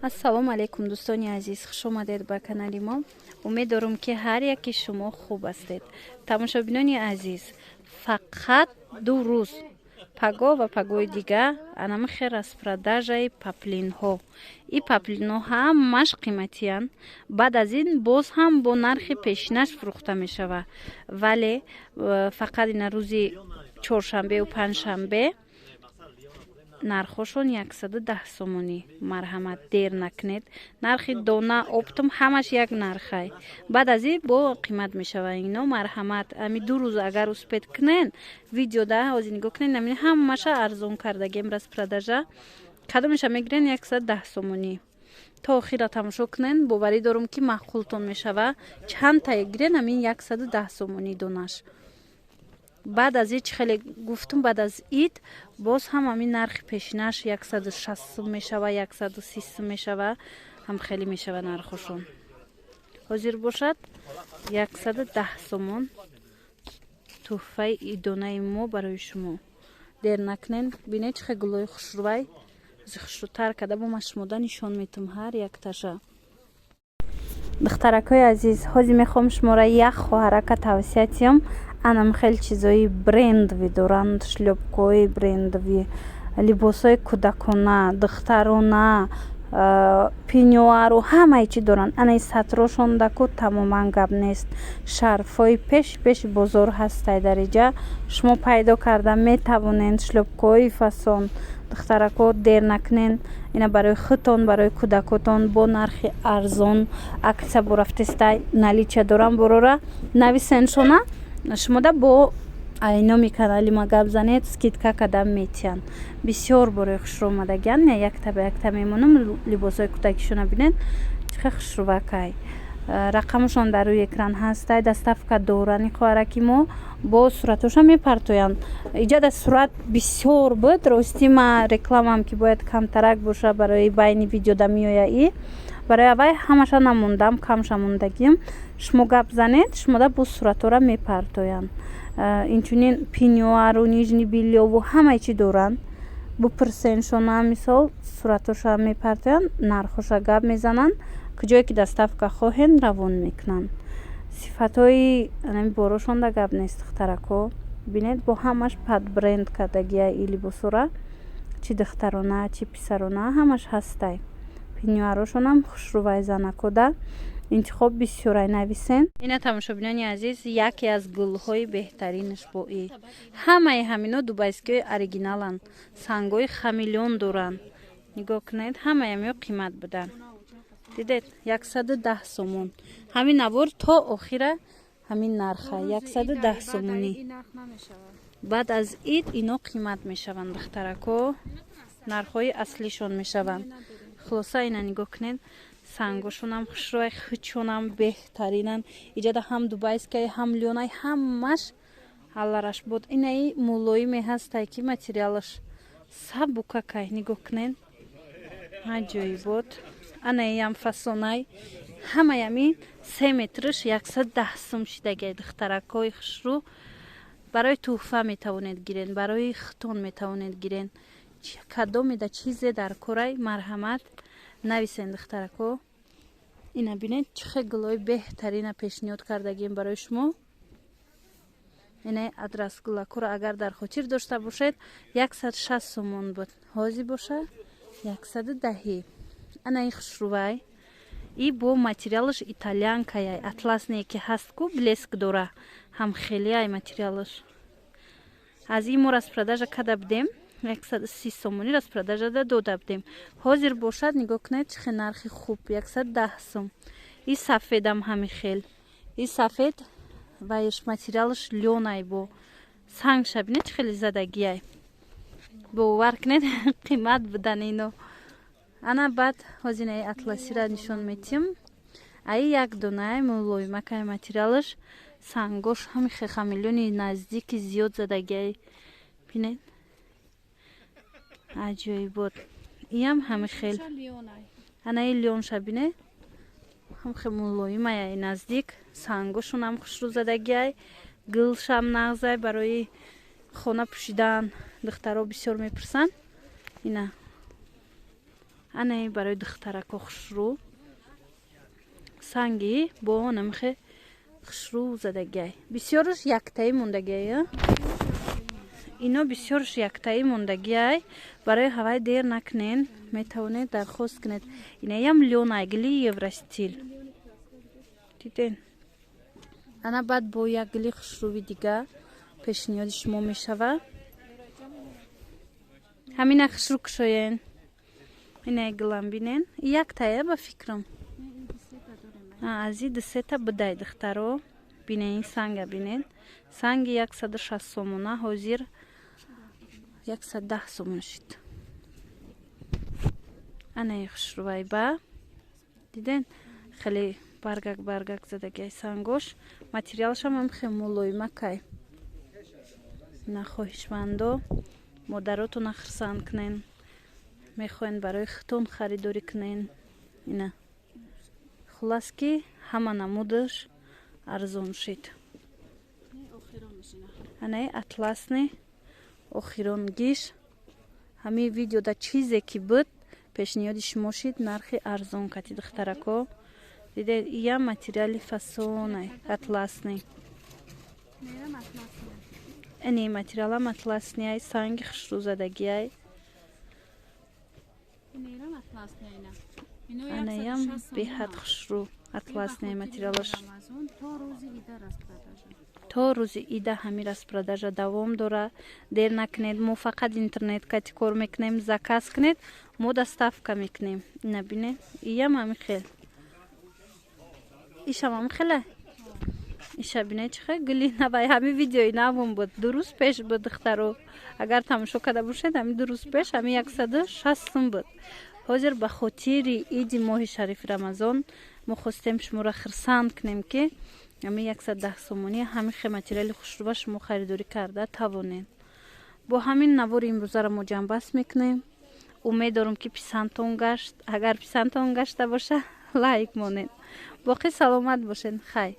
ассалому алайкум дӯстони азиз, хуш омадед ба канали мо. Умед дорам ки ҳар яки шумо хуб ҳастед. Тамошобинони азиз, фақат 2 рӯз паго ва пагои дига анамихе распродажаи паплинҳо. И паплинҳо ҳамаш қиматиян. Баъд аз ин боз ҳам бо нархи пешинаш фурӯхта мешавад. Вале фақат ина рӯзи чоршанбеу панҷшанбе нархошон 110 сомонӣ. Марҳамат, дер накунед. Нархи дона, оптум ҳамаш як нархай. Баъд аз ин бо қимат мешавад ино. Марҳамат, ами 2 рӯз агар успед кунен, видеода ҳозир нигоҳ кунен, намин ҳамаша арзон кардагем распродажа. Кадомеша мегирен 110 сомонӣ. То охира тамошо кунен, боварӣ дорам ки маъқултон мешавад. Чанд тае гирен, амин 110 сомонӣ донаш. Баъд аз ин хеле гуфтум, баъд аз ид боз ҳам амин нархи пешинаш 160 сум мешавад, 130 сум мешавад, ҳам хеле мешавад нархошон. ҳозир бошад 110 сомон тӯҳфаи идонаи мо барои шумо. Дер накунен, бинед чӣ гулои хушрӯвай хушрӯтар карда бо машмода нишон метам ҳар якташа. духтаракҳои азиз, ҳозир мехоҳам шуморо як хоҳарака тавсия диҳам. Анам хеле чизои брендови доранд, шлёпкаҳои брендови, либосҳои кӯдакона, духтарона, пинюару ҳамаи чӣ доранд. Анаи сатрошон даку тамоман гап нест. Шарфҳои пеши бозор ҳастай дариҷа шумо пайдо карда метавонед. Шлёпкаҳои фасон, духтаракҳо дер накунен, ина барои худтон, барои кӯдакотон бо нархи арзон аксия борафтестай наличия дорам. Борора нависеншона шумода бо айноми канали ма гап занед, скидка карда метиҳан. Бисёр бораи хушрӯомадагиан, якта ба якта мемонам. Либосҳои кӯдакишона бинед чӣ хушрӯвакай. Рақамашон дар рӯи экран ҳастай. Доставка дорани хоҳараки мо бо суратоша мепартоянд. Иҷада сурат бисёр буд. Рости ма рекламам ки бояд камтарак боша барои байни видеода меоя и барои аввай ҳамаша намондам, камша мондагим. Шумо гап занед, шумода бо суратора мепартоянд. Инчунин пинюару, нижни бельёву ҳамаи чӣ доранд. Бупурсен шона мисол суратоша мепартоянд, нархоша гап мезананд. Куҷое ки доставка хоҳен равон мекунанд. Сифатҳои борошонда гап нест. Духтаракҳо бинед бо ҳамаш пад бренд кардагия и либосора, чӣ духтарона, чӣ писарона ҳамаш ҳастай. Пинюарошонам хушрӯвай занакода интихоб бисёрай нависен. Ина тамошобинони азиз, яке аз гулҳои беҳтаринаш бо и ҳамаи ҳамино дубайскиҳои оригиналанд. Сангҳои хамелеон доранд. нигоҳ кунед, ҳамаи ҳамиҳо қимат буданд. дидед 110 сомон. ҳамин навор то охира ҳамин нарха 110 сомонӣ. баъд аз ид ино қимат мешаванд. духтаракҳо нархҳои аслишон мешаванд. хулоса ина нигоҳ кунед, сангошонам хушрӯвай, хучонам беҳтаринанд. иҷада ҳам дубайскай, ҳам лёнай ҳамаш аллараш буд. инаи мулоиме ҳастай ки материалаш сабукакай. нигоҳ кунед, аҷоибот. анаям фасонай ҳамаями 3 метраш 110 сум шидагай. духтаракҳои хушрӯ барои тӯҳфа метавонед гирен, барои хитон метавонед гирен. кадомеда чизе дар корай. марҳамат, нависен духтаракҳо. ина бинед чӣ гулҳои беҳтарина пешниҳод кардагем барои шумо. ина адрас гулакура агар дар хотир дошта бошед 160 сомон буд. ҳозир боша 110. анаи хушрӯвай и бо материалаш итальянкаяй, атласнее ки ҳаст ку блеск дора. ҳам хеле ай материалаш. аз ин мо распродажа када будем 130 сомонӣ распродажада дода будем. ҳозир бошад, нигоҳ кунед чӣ нархи хуб 110 сум. и сафедам ҳами хел. и сафед вайш материалаш лёнай бо сангша бинед чӣ хеле задагияй. бовар кунед қимат будан ино. ана баъд ҳозир наи атласира нишон метиҳам. аи як донай мулоимакай материалаш сангош ҳами хамелёни наздики зиёд задагияй. бинед аҷоибот. иам ҳами хел анаи лёнша бинед ҳам хел мулоимаяй наздик. сангошонам хушрӯ задагияй. гилшам нағзай барои хона пӯшидан духтаро бисёр мепурсанд. ина Ана барои духтарако хушрӯ санги бо намхе хушрӯ задагиай. Бисёрш яктаи мондагиай. Ино бисёрш яктаи мондагиай. Барои ҳавай дер накунед, метавонед дархост кунед. Инаям лёнай гили Евростил. Диден? Ана баъд бо як гили хушрӯви дига пешниҳоди шумо мешава. Ҳамина хушрӯ кушоен. Ина гилам бинен. Яктая ба фикрам. Ази дусета будай духтаро. Бинен ин санга бинен. Санги 160 сомона ҳозир 110 сомон шуд. Ана хушрӯвай ба. Диден? Хеле баргак задагиай сангош. Материалшам ҳам хеле мулоимакай. Ина хоҳишмандо модаротона хурсанд кунен. Мехоҳен барои хутун харидорӣ кунен. Ина хулас ки ҳама намудаш арзон шуд. Анаи атласни охирон гиш. Ҳамин видеода чизе ки буд пешниҳоди шумо шуд нархи арзон кати духтарако. Диде ия материали фасонай атласни. Ани материалам атласниай санги хушрӯзадагиай. Анаям беҳад хушрӯ атласниай материалаш. То рӯзи ида ҳамин распродажа давом дора. Дер накунед. Мо фақат интернет кати кор мекунем. Заказ кунед. Мо доставка мекунем. Ина бинед? Иям ҳамин хел. Ишам ҳамин хеле. Иша бинед чихе гули навай. Ҳамин видеои навум буд. 2 рӯз пеш буд духтаро. Агар тамошо карда бошед ҳамин 2 рӯз пеш ҳамин 160 сум буд. ҳозир ба хотири иди моҳи шарифи Рамазон мо хостем шуморо хурсанд кунем ки ҳамин 110 сомони ҳамин хел материали хушрӯва шумо харидорӣ карда тавонед. Бо ҳамин навори имрӯзаро мо ҷамъбаст мекунем. умед дорам ки писандтон гашт. Агар писандтон гашта боша лайк монед. боқӣ саломат бошед. Хай.